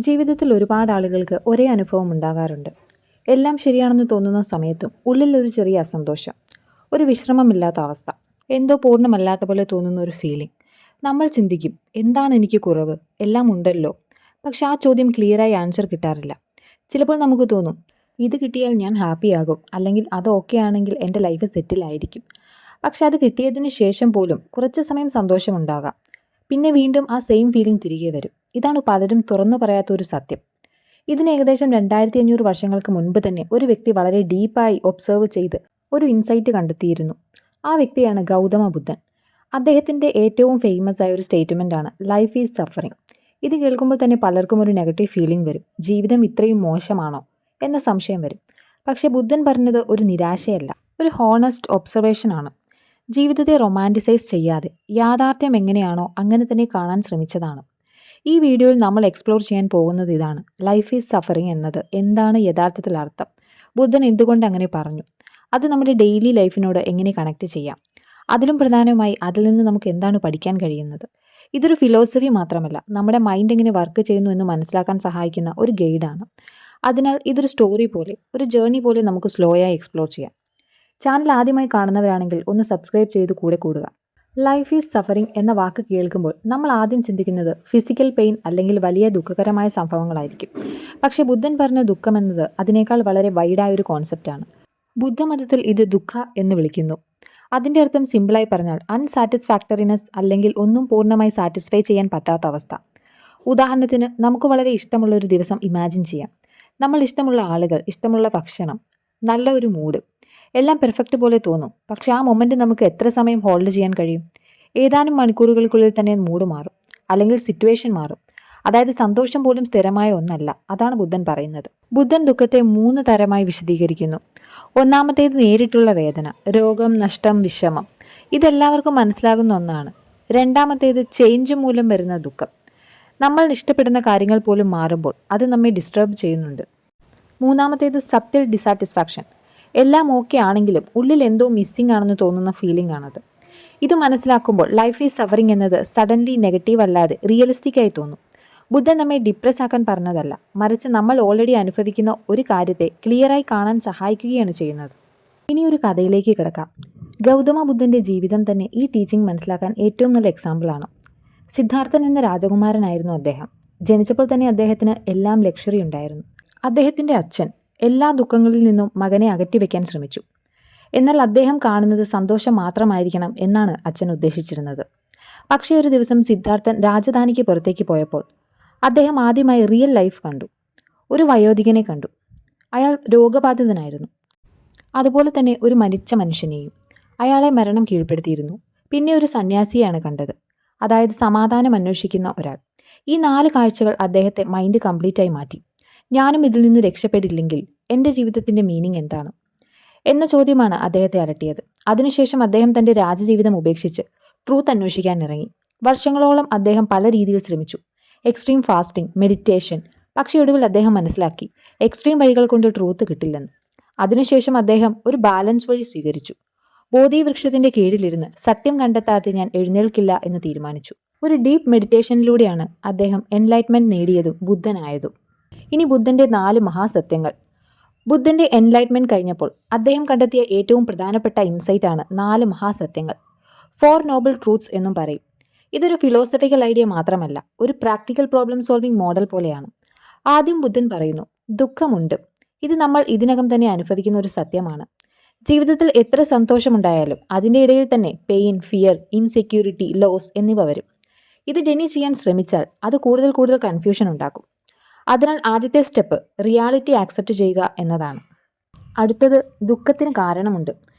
ജീവിതത്തിൽ ഒരുപാട് ആളുകൾക്ക് ഒരേ അനുഭവം ഉണ്ടാകാറുണ്ട്. എല്ലാം ശരിയാണെന്ന് തോന്നുന്ന സമയത്തും ഉള്ളിൽ ഒരു ചെറിയ അസന്തോഷം, ഒരു വിശ്രമമില്ലാത്ത അവസ്ഥ, എന്തോ പൂർണ്ണമല്ലാത്ത പോലെ തോന്നുന്ന ഒരു ഫീലിംഗ്. നമ്മൾ ചിന്തിക്കും, എന്താണ് എനിക്ക് കുറവ്, എല്ലാം ഉണ്ടല്ലോ. പക്ഷെ ആ ചോദ്യം ക്ലിയറായി ആൻസർ കിട്ടാറില്ല. ചിലപ്പോൾ നമുക്ക് തോന്നും, ഇത് കിട്ടിയാൽ ഞാൻ ഹാപ്പിയാകും, അല്ലെങ്കിൽ അത് ഓക്കെ ആണെങ്കിൽ എൻ്റെ ലൈഫ് സെറ്റിലായിരിക്കും. പക്ഷെ അത് കിട്ടിയതിന് ശേഷം പോലും കുറച്ച് സമയം സന്തോഷമുണ്ടാകാം, പിന്നെ വീണ്ടും ആ സെയിം ഫീലിംഗ് തിരികെ വരും. ഇതാണ് പലരും തുറന്നു പറയാത്ത ഒരു സത്യം. ഇതിന് ഏകദേശം 2500 വർഷങ്ങൾക്ക് മുൻപ് തന്നെ ഒരു വ്യക്തി വളരെ ഡീപ്പായി ഒബ്സർവ് ചെയ്ത് ഒരു ഇൻസൈറ്റ് കണ്ടെത്തിയിരുന്നു. ആ വ്യക്തിയാണ് ഗൗതമ ബുദ്ധൻ. അദ്ദേഹത്തിൻ്റെ ഏറ്റവും ഫേമസ് ആയ ഒരു സ്റ്റേറ്റ്മെൻ്റ് ആണ് ലൈഫ് ഈസ് സഫറിങ്. ഇത് കേൾക്കുമ്പോൾ തന്നെ പലർക്കും ഒരു നെഗറ്റീവ് ഫീലിംഗ് വരും. ജീവിതം ഇത്രയും മോശമാണോ എന്ന സംശയം വരും. പക്ഷേ ബുദ്ധൻ പറഞ്ഞത് ഒരു നിരാശയല്ല, ഒരു ഹോണസ്റ്റ് ഒബ്സർവേഷൻ ആണ്. ജീവിതത്തെ റൊമാൻറ്റിസൈസ് ചെയ്യാതെ യാഥാർത്ഥ്യം എങ്ങനെയാണോ അങ്ങനെ തന്നെ കാണാൻ ശ്രമിച്ചതാണ്. ഈ വീഡിയോയിൽ നമ്മൾ എക്സ്പ്ലോർ ചെയ്യാൻ പോകുന്നത് ഇതാണ്: ലൈഫ് ഈസ് സഫറിങ് എന്നത് എന്താണ് യഥാർത്ഥത്തിൽ അർത്ഥം, ബുദ്ധൻ എന്തുകൊണ്ട് അങ്ങനെ പറഞ്ഞു, അത് നമ്മുടെ ഡെയിലി ലൈഫിനോട് എങ്ങനെ കണക്ട് ചെയ്യാം, അതിലും പ്രധാനമായി അതിൽ നിന്ന് നമുക്ക് എന്താണ് പഠിക്കാൻ കഴിയുന്നത്. ഇതൊരു ഫിലോസഫി മാത്രമല്ല, നമ്മുടെ മൈൻഡ് എങ്ങനെ വർക്ക് ചെയ്യുന്നു എന്ന് മനസ്സിലാക്കാൻ സഹായിക്കുന്ന ഒരു ഗൈഡാണ്. അതിനാൽ ഇതൊരു സ്റ്റോറി പോലെ, ഒരു ജേർണി പോലെ നമുക്ക് സ്ലോയായി എക്സ്പ്ലോർ ചെയ്യാം. ചാനൽ ആദ്യമായി കാണുന്നവരാണെങ്കിൽ ഒന്ന് സബ്സ്ക്രൈബ് ചെയ്ത് കൂടെ കൂടുക. ലൈഫ് ഈസ് സഫറിങ് എന്ന വാക്ക് കേൾക്കുമ്പോൾ നമ്മൾ ആദ്യം ചിന്തിക്കുന്നത് ഫിസിക്കൽ പെയിൻ അല്ലെങ്കിൽ വലിയ ദുഃഖകരമായ സംഭവങ്ങളായിരിക്കും. പക്ഷേ ബുദ്ധൻ പറഞ്ഞ ദുഃഖം എന്നത് അതിനേക്കാൾ വളരെ വൈഡായ ഒരു കോൺസെപ്റ്റാണ്. ബുദ്ധമതത്തിൽ ഇത് ദുഃഖ എന്ന് വിളിക്കുന്നു. അതിൻ്റെ അർത്ഥം സിമ്പിളായി പറഞ്ഞാൽ അൺസാറ്റിസ്ഫാക്ടറിനെസ്, അല്ലെങ്കിൽ ഒന്നും പൂർണ്ണമായി സാറ്റിസ്ഫൈ ചെയ്യാൻ പറ്റാത്ത അവസ്ഥ. ഉദാഹരണത്തിന്, നമുക്ക് വളരെ ഇഷ്ടമുള്ള ഒരു ദിവസം ഇമാജിൻ ചെയ്യാം. നമ്മൾ ഇഷ്ടമുള്ള ആളുകൾ, ഇഷ്ടമുള്ള ഭക്ഷണം, നല്ല ഒരു മൂഡ്, എല്ലാം പെർഫെക്റ്റ് പോലെ തോന്നും. പക്ഷേ ആ മൊമെൻറ്റ് നമുക്ക് എത്ര സമയം ഹോൾഡ് ചെയ്യാൻ കഴിയും? ഏതാനും മണിക്കൂറുകൾക്കുള്ളിൽ തന്നെ മൂഡ് മാറും, അല്ലെങ്കിൽ സിറ്റുവേഷൻ മാറും. അതായത് സന്തോഷം പോലും സ്ഥിരമായ ഒന്നല്ല. അതാണ് ബുദ്ധൻ പറയുന്നത്. ബുദ്ധൻ ദുഃഖത്തെ 3 തരമായി വിശദീകരിക്കുന്നു. ഒന്നാമത്തേത് നേരിട്ടുള്ള വേദന, രോഗം, നഷ്ടം, വിഷമം. ഇതെല്ലാവർക്കും മനസ്സിലാകുന്ന ഒന്നാണ്. രണ്ടാമത്തേത് ചേഞ്ച് മൂലം വരുന്ന ദുഃഖം. നമ്മൾ ഇഷ്ടപ്പെടുന്ന കാര്യങ്ങൾ പോലും മാറുമ്പോൾ അത് നമ്മെ ഡിസ്റ്റർബ് ചെയ്യുന്നുണ്ട്. മൂന്നാമത്തേത് സബ്റ്റിൽ ഡിസാറ്റിസ്ഫാക്ഷൻ. എല്ലാം ഓക്കെ ആണെങ്കിലും ഉള്ളിൽ എന്തോ മിസ്സിംഗ് ആണെന്ന് തോന്നുന്ന ഫീലിംഗ് ആണത്. ഇത് മനസ്സിലാക്കുമ്പോൾ ലൈഫ് ഈസ് സഫറിങ് എന്നത് സഡൻലി നെഗറ്റീവ് അല്ലാതെ റിയലിസ്റ്റിക് ആയി തോന്നും. ബുദ്ധൻ നമ്മെ ഡിപ്രസ് ആക്കാൻ പറഞ്ഞതല്ല, മറിച്ച് നമ്മൾ ഓൾറെഡി അനുഭവിക്കുന്ന ഒരു കാര്യത്തെ ക്ലിയറായി കാണാൻ സഹായിക്കുകയാണ് ചെയ്യുന്നത്. ഇനി ഒരു കഥയിലേക്ക് കിടക്കാം. ഗൗതമ ബുദ്ധൻ്റെ ജീവിതം തന്നെ ഈ ടീച്ചിങ് മനസ്സിലാക്കാൻ ഏറ്റവും നല്ല എക്സാമ്പിളാണ്. സിദ്ധാർത്ഥൻ എന്ന രാജകുമാരനായിരുന്നു അദ്ദേഹം. ജനിച്ചപ്പോൾ തന്നെ അദ്ദേഹത്തിന് എല്ലാം ലക്ഷറി ഉണ്ടായിരുന്നു. അദ്ദേഹത്തിൻ്റെ അച്ഛൻ എല്ലാ ദുഃഖങ്ങളിൽ നിന്നും മകനെ അകറ്റിവെക്കാൻ ശ്രമിച്ചു. എന്നാൽ അദ്ദേഹം കാണുന്നത് സന്തോഷം മാത്രമായിരിക്കണം എന്നാണ് അച്ഛൻ ഉദ്ദേശിച്ചിരുന്നത്. പക്ഷേ ഒരു ദിവസം സിദ്ധാർത്ഥൻ രാജധാനിക്ക് പുറത്തേക്ക് പോയപ്പോൾ അദ്ദേഹം ആദ്യമായി റിയൽ ലൈഫ് കണ്ടു. ഒരു വയോധികനെ കണ്ടു. അയാൾ രോഗബാധിതനായിരുന്നു. അതുപോലെ തന്നെ ഒരു മരിച്ച മനുഷ്യനെയും. അയാളെ മരണം കീഴ്പ്പെടുത്തിയിരുന്നു. പിന്നെ ഒരു സന്യാസിയെയാണ് കണ്ടത്, അതായത് സമാധാനം അന്വേഷിക്കുന്ന ഒരാൾ. ഈ 4 കാഴ്ചകൾ അദ്ദേഹത്തെ മൈൻഡ് കംപ്ലീറ്റായി മാറ്റി. ഞാനും ഇതിൽ നിന്ന് രക്ഷപ്പെടില്ലെങ്കിൽ എൻ്റെ ജീവിതത്തിൻ്റെ മീനിങ് എന്താണ് എന്ന ചോദ്യമാണ് അദ്ദേഹത്തെ അലട്ടിയത്. അതിനുശേഷം അദ്ദേഹം തൻ്റെ രാജജീവിതം ഉപേക്ഷിച്ച് ട്രൂത്ത് അന്വേഷിക്കാൻ ഇറങ്ങി. വർഷങ്ങളോളം അദ്ദേഹം പല രീതിയിൽ ശ്രമിച്ചു. Extreme fasting, meditation. പക്ഷേ ഒടുവിൽ അദ്ദേഹം മനസ്സിലാക്കി, എക്സ്ട്രീം വഴികൾ കൊണ്ട് ട്രൂത്ത് കിട്ടില്ലെന്ന്. അതിനുശേഷം അദ്ദേഹം ഒരു ബാലൻസ് വഴി സ്വീകരിച്ചു. ബോധിവൃക്ഷത്തിൻ്റെ കീഴിലിരുന്ന് സത്യം കണ്ടെത്താതെ ഞാൻ എഴുന്നേൽക്കില്ല എന്ന് തീരുമാനിച്ചു. ഒരു ഡീപ്പ് മെഡിറ്റേഷനിലൂടെയാണ് അദ്ദേഹം എൻലൈറ്റ്മെൻറ്റ് നേടിയതും ബുദ്ധനായതും. ഇനി ബുദ്ധൻ്റെ 4 മഹാസത്യങ്ങൾ. ബുദ്ധൻ്റെ എൻലൈറ്റ്മെൻറ്റ് കഴിഞ്ഞപ്പോൾ അദ്ദേഹം കണ്ടെത്തിയ ഏറ്റവും പ്രധാനപ്പെട്ട ഇൻസൈറ്റ് ആണ് 4 മഹാസത്യങ്ങൾ. 4 നോബിൾ ട്രൂത്ത്സ് എന്നും പറയും. ഇതൊരു ഫിലോസഫിക്കൽ ഐഡിയ മാത്രമല്ല, ഒരു പ്രാക്ടിക്കൽ പ്രോബ്ലം സോൾവിംഗ് മോഡൽ പോലെയാണ്. ആദ്യം ബുദ്ധൻ പറയുന്നു, ദുഃഖമുണ്ട്. ഇത് നമ്മൾ ഇതിനകം തന്നെ അനുഭവിക്കുന്ന ഒരു സത്യമാണ്. ജീവിതത്തിൽ എത്ര സന്തോഷമുണ്ടായാലും അതിൻ്റെ ഇടയിൽ തന്നെ പെയിൻ, ഫിയർ, ഇൻസെക്യൂരിറ്റി, ലോസ് എന്നിവ വരും. ഇത് ഡെനി ചെയ്യാൻ ശ്രമിച്ചാൽ അത് കൂടുതൽ കൺഫ്യൂഷൻ ഉണ്ടാക്കും. അതിനാൽ ആദ്യത്തെ സ്റ്റെപ്പ് റിയാലിറ്റി ആക്സെപ്റ്റ് ചെയ്യുക എന്നതാണ്. അടുത്തത്, ദുഃഖത്തിന് കാരണമുണ്ട്.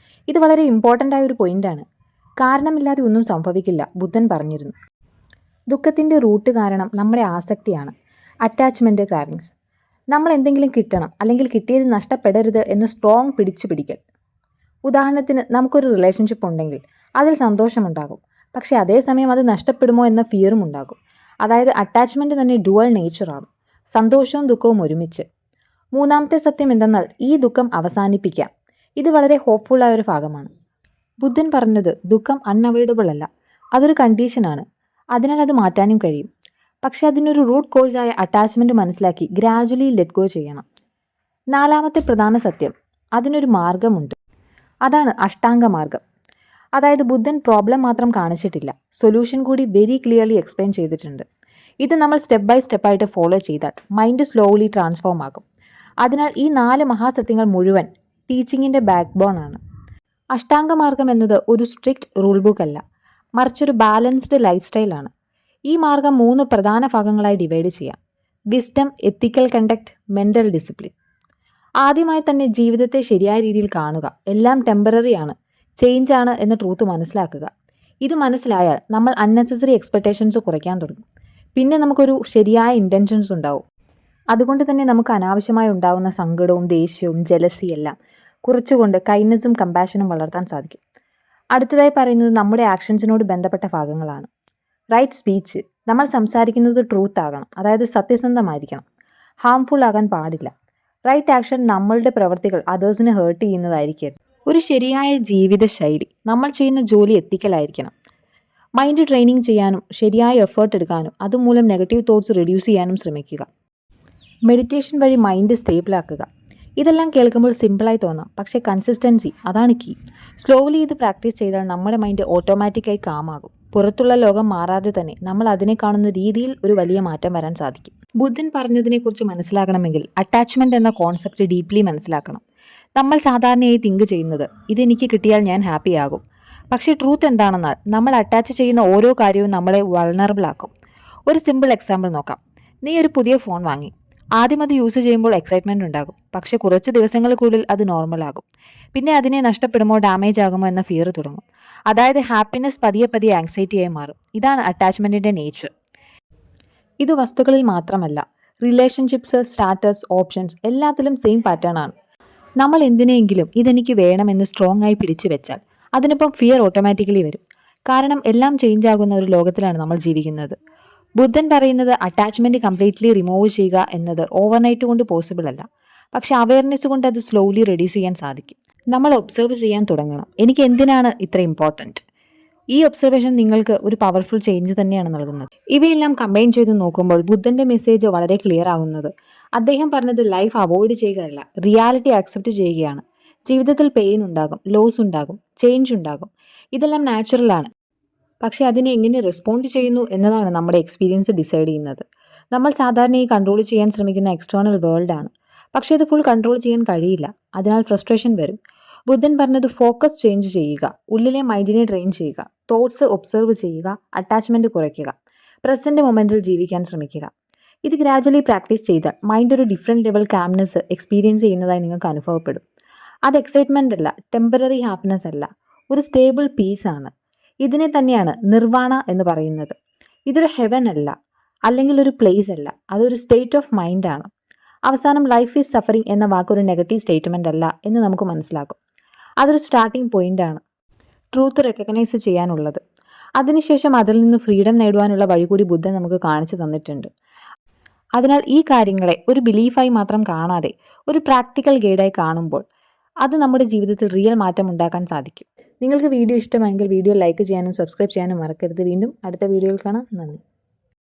ഇത് വളരെ ഇമ്പോർട്ടൻ്റ് ആയ ഒരു പോയിൻ്റാണ്. കാരണമില്ലാതെ ഒന്നും സംഭവിക്കില്ല, ബുദ്ധൻ പറഞ്ഞിരുന്നു. ദുഃഖത്തിൻ്റെ റൂട്ട് കാരണം നമ്മുടെ ആസക്തിയാണ്, അറ്റാച്ച്മെൻറ്റ്, ക്രാവിങ്സ്. നമ്മൾ എന്തെങ്കിലും കിട്ടണം, അല്ലെങ്കിൽ കിട്ടിയത് നഷ്ടപ്പെടരുത് എന്ന് സ്ട്രോങ് പിടിക്കൽ. ഉദാഹരണത്തിന്, നമുക്കൊരു റിലേഷൻഷിപ്പ് ഉണ്ടെങ്കിൽ അതിൽ സന്തോഷമുണ്ടാകും, പക്ഷേ അതേസമയം അത് നഷ്ടപ്പെടുമോ എന്ന ഫിയറും ഉണ്ടാകും. അതായത് അറ്റാച്ച്മെൻറ്റ് തന്നെ ഡുവൽ നേച്ചറാണ്, സന്തോഷവും ദുഃഖവും ഒരുമിച്ച്. മൂന്നാമത്തെ സത്യം എന്തെന്നാൽ ഈ ദുഃഖം അവസാനിപ്പിക്കാം. ഇത് വളരെ ഹോപ്പ്ഫുള്ളായ ഒരു ഭാഗമാണ്. ബുദ്ധൻ പറഞ്ഞത് ദുഃഖം അൺഅവോയ്ഡബിൾ അല്ല, അതൊരു കണ്ടീഷനാണ്. അതിനാൽ അത് മാറ്റാനും കഴിയും. പക്ഷെ അതിനൊരു റൂട്ട് കോഴ്സായ അറ്റാച്ച്മെൻറ്റ് മനസ്സിലാക്കി ഗ്രാജ്വലി ലെറ്റ് ഗോ ചെയ്യണം. 4ാമത്തെ പ്രധാന സത്യം, അതിനൊരു മാർഗമുണ്ട്. അതാണ് അഷ്ടാംഗ മാർഗം. അതായത് ബുദ്ധൻ പ്രോബ്ലം മാത്രം കാണിച്ചിട്ടില്ല, സൊല്യൂഷൻ കൂടി വെരി ക്ലിയർലി എക്സ്പ്ലെയിൻ ചെയ്തിട്ടുണ്ട്. ഇത് നമ്മൾ സ്റ്റെപ്പ് ബൈ സ്റ്റെപ്പായിട്ട് ഫോളോ ചെയ്താൽ മൈൻഡ് സ്ലോലി ട്രാൻസ്ഫോം ആകും. അതിനാൽ ഈ 4 മഹാസത്യങ്ങൾ മുഴുവൻ ടീച്ചിങ്ങിൻ്റെ ബാക്ക് ബോൺ ആണ്. അഷ്ടാംഗമാർഗം എന്നത് ഒരു സ്ട്രിക്റ്റ് റൂൾ ബുക്ക് അല്ല, മറിച്ചൊരു ബാലൻസ്ഡ് ലൈഫ് സ്റ്റൈലാണ്. ഈ മാർഗം 3 പ്രധാന ഭാഗങ്ങളായി ഡിവൈഡ് ചെയ്യാം: വിസ്ഡം, എത്തിക്കൽ കണ്ടക്ട്, മെൻ്റൽ ഡിസിപ്ലിൻ. ആദ്യമായി തന്നെ ജീവിതത്തെ ശരിയായ രീതിയിൽ കാണുക. എല്ലാം ടെമ്പററി ആണ്, ചേഞ്ച് ആണ് എന്ന ട്രൂത്ത് മനസ്സിലാക്കുക. ഇത് മനസ്സിലായാൽ നമ്മൾ അൺനെസസറി എക്സ്പെക്റ്റേഷൻസ് കുറയ്ക്കാൻ തുടങ്ങും. പിന്നെ നമുക്കൊരു ശരിയായ ഇൻറ്റൻഷൻസ് ഉണ്ടാവും. അതുകൊണ്ട് തന്നെ നമുക്ക് അനാവശ്യമായി ഉണ്ടാകുന്ന സങ്കടവും ദേഷ്യവും ജലസിയും എല്ലാം കുറച്ചുകൊണ്ട് കൈൻഡ്നസ്സും കമ്പാഷനും വളർത്താൻ സാധിക്കും. അടുത്തതായി പറയുന്നത് നമ്മുടെ ആക്ഷൻസിനോട് ബന്ധപ്പെട്ട ഭാഗങ്ങളാണ്. Right speech. നമ്മൾ സംസാരിക്കുന്നത് ട്രൂത്ത് ആകണം, അതായത് സത്യസന്ധമായിരിക്കണം, ഹാംഫുൾ ആകാൻ പാടില്ല. Right action. നമ്മളുടെ പ്രവൃത്തികൾ അതേഴ്സിനെ ഹേർട്ട് ചെയ്യുന്നതായിരിക്കരുത്. ഒരു ശരിയായ ജീവിത ശൈലി. നമ്മൾ ചെയ്യുന്ന ജോലി എത്തിക്കലായിരിക്കണം. മൈൻഡ് ട്രെയിനിങ് ചെയ്യാനും ശരിയായ എഫേർട്ട് എടുക്കാനും അതുമൂലം നെഗറ്റീവ് തോട്ട്സ് റെഡ്യൂസ് ചെയ്യാനും ശ്രമിക്കുക. മെഡിറ്റേഷൻ വഴി മൈൻഡ് സ്റ്റേബിൾ ആക്കുക. ഇതെല്ലാം കേൾക്കുമ്പോൾ സിമ്പിളായി തോന്നാം, പക്ഷേ കൺസിസ്റ്റൻസി അതാണ് കീ. സ്ലോലി ഇത് പ്രാക്ടീസ് ചെയ്താൽ നമ്മുടെ മൈൻഡ് ഓട്ടോമാറ്റിക്കായി കാമാകും. പുറത്തുള്ള ലോകം മാറാതെ തന്നെ നമ്മൾ അതിനെ കാണുന്ന രീതിയിൽ ഒരു വലിയ മാറ്റം വരാൻ സാധിക്കും. ബുദ്ധൻ പറഞ്ഞതിനെക്കുറിച്ച് മനസ്സിലാക്കണമെങ്കിൽ അറ്റാച്ച്മെൻറ്റ് എന്ന കോൺസെപ്റ്റ് ഡീപ്ലി മനസ്സിലാക്കണം. നമ്മൾ സാധാരണയായി തിങ്ക് ചെയ്യുന്നത് ഇതെനിക്ക് കിട്ടിയാൽ ഞാൻ ഹാപ്പി ആകും. പക്ഷേ ട്രൂത്ത് എന്താണെന്നാൽ നമ്മൾ അറ്റാച്ച് ചെയ്യുന്ന ഓരോ കാര്യവും നമ്മളെ വൾണറബിൾ ആക്കും. ഒരു സിമ്പിൾ എക്സാമ്പിൾ നോക്കാം. നീ ഒരു പുതിയ ഫോൺ വാങ്ങി. ആദ്യം അത് യൂസ് ചെയ്യുമ്പോൾ എക്സൈറ്റ്മെൻറ്റ് ഉണ്ടാകും, പക്ഷേ കുറച്ച് ദിവസങ്ങൾക്കുള്ളിൽ അത് നോർമലാകും. പിന്നെ അതിനെ നഷ്ടപ്പെടുമോ ഡാമേജ് ആകുമോ എന്ന ഫിയർ തുടങ്ങും. അതായത് ഹാപ്പിനെസ് പതിയെ പതിയെ ആങ്സൈറ്റിയായി മാറും. ഇതാണ് അറ്റാച്ച്മെൻറ്റിൻ്റെ നേച്ചർ. ഇത് വസ്തുക്കളിൽ മാത്രമല്ല, റിലേഷൻഷിപ്സ്, സ്റ്റാറ്റസ്, ഓപ്ഷൻസ് എല്ലാത്തിലും സെയിം പാറ്റേൺ ആണ്. നമ്മൾ എന്തിനെങ്കിലും ഇതെനിക്ക് വേണമെന്ന് സ്ട്രോങ് ആയി പിടിച്ചു വെച്ചാൽ അതിനൊപ്പം ഫിയർ ഓട്ടോമാറ്റിക്കലി വരും. കാരണം എല്ലാം ചേഞ്ച് ആകുന്ന ഒരു ലോകത്തിലാണ് നമ്മൾ ജീവിക്കുന്നത്. ബുദ്ധൻ പറയുന്നത് അറ്റാച്ച്മെൻറ്റ് കംപ്ലീറ്റ്ലി റിമൂവ് ചെയ്യുക എന്നത് ഓവർനൈറ്റ് കൊണ്ട് പോസിബിൾ അല്ല, പക്ഷേ അവയർനെസ് കൊണ്ട് അത് സ്ലോലി റെഡ്യൂസ് ചെയ്യാൻ സാധിക്കും. നമ്മൾ ഒബ്സർവ് ചെയ്യാൻ തുടങ്ങണം, എനിക്ക് എന്തിനാണ് ഇത്ര ഇമ്പോർട്ടൻറ്റ്. ഈ ഒബ്സർവേഷൻ നിങ്ങൾക്ക് ഒരു പവർഫുൾ ചേഞ്ച് തന്നെയാണ് നൽകുന്നത്. ഇവയെല്ലാം കമ്പൈൻ ചെയ്ത് നോക്കുമ്പോൾ ബുദ്ധൻ്റെ മെസ്സേജ് വളരെ ക്ലിയർ ആകുന്നത് അദ്ദേഹം പറഞ്ഞത് ലൈഫ് അവോയ്ഡ് ചെയ്യുകയല്ല, റിയാലിറ്റി അക്സെപ്റ്റ് ചെയ്യുകയാണ്. ജീവിതത്തിൽ പെയിൻ ഉണ്ടാകും, ലോസ് ഉണ്ടാകും, ചേഞ്ച് ഉണ്ടാകും. ഇതെല്ലാം നാച്ചുറലാണ്. പക്ഷേ അതിനെ എങ്ങനെ റെസ്പോണ്ട് ചെയ്യുന്നു എന്നതാണ് നമ്മുടെ എക്സ്പീരിയൻസ് ഡിസൈഡ് ചെയ്യുന്നത്. നമ്മൾ സാധാരണയായി കൺട്രോൾ ചെയ്യാൻ ശ്രമിക്കുന്ന എക്സ്റ്റേണൽ വേൾഡാണ്, പക്ഷേ അത് ഫുൾ കൺട്രോൾ ചെയ്യാൻ കഴിയില്ല. അതിനാൽ ഫ്രസ്ട്രേഷൻ വരും. ബുദ്ധൻ പറഞ്ഞത് ഫോക്കസ് ചേഞ്ച് ചെയ്യുക, ഉള്ളിലെ മൈൻഡിനെ ട്രെയിൻ ചെയ്യുക, തോട്ട്സ് ഒബ്സർവ് ചെയ്യുക, അറ്റാച്ച്മെൻറ്റ് കുറയ്ക്കുക, പ്രസൻറ്റ് മൊമെൻറ്റിൽ ജീവിക്കാൻ ശ്രമിക്കുക. ഇത് ഗ്രാജ്വലി പ്രാക്ടീസ് ചെയ്താൽ മൈൻഡ് ഒരു ഡിഫറെൻറ്റ് ലെവൽ കാംനെസ് എക്സ്പീരിയൻസ് ചെയ്യുന്നതായി നിങ്ങൾക്ക് അനുഭവപ്പെടും. അത് എക്സൈറ്റ്മെൻ്റ് അല്ല, ടെമ്പററി ഹാപ്പിനെസ് അല്ല, ഒരു സ്റ്റേബിൾ പീസാണ്. ഇതിനെ തന്നെയാണ് നിർവാണ എന്ന് പറയുന്നത്. ഇതൊരു ഹെവൻ അല്ല, അല്ലെങ്കിൽ ഒരു പ്ലേസ് അല്ല, അതൊരു സ്റ്റേറ്റ് ഓഫ് മൈൻഡാണ്. അവസാനം ലൈഫ് ഈസ് സഫറിങ് എന്ന വാക്കൊരു നെഗറ്റീവ് സ്റ്റേറ്റ്മെൻ്റ് അല്ല എന്ന് നമുക്ക് മനസ്സിലാക്കും. അതൊരു സ്റ്റാർട്ടിംഗ് പോയിൻ്റാണ് ട്രൂത്ത് റെക്കഗ്നൈസ് ചെയ്യാനുള്ളത്. അതിനുശേഷം അതിൽ നിന്ന് ഫ്രീഡം നേടുവാനുള്ള വഴി കൂടി ബുദ്ധൻ നമുക്ക് കാണിച്ചു തന്നിട്ടുണ്ട്. അതിനാൽ ഈ കാര്യങ്ങളെ ഒരു ബിലീഫായി മാത്രം കാണാതെ ഒരു പ്രാക്ടിക്കൽ ഗൈഡായി കാണുമ്പോൾ അത് നമ്മുടെ ജീവിതത്തിൽ റിയൽ മാറ്റം ഉണ്ടാക്കാൻ സാധിക്കും. നിങ്ങൾക്ക് വീഡിയോ ഇഷ്ടമായെങ്കിൽ വീഡിയോ ലൈക്ക് ചെയ്യാനും സബ്സ്ക്രൈബ് ചെയ്യാനും മറക്കരുത്. വീണ്ടും അടുത്ത വീഡിയോയിൽ കാണാം. നന്ദി.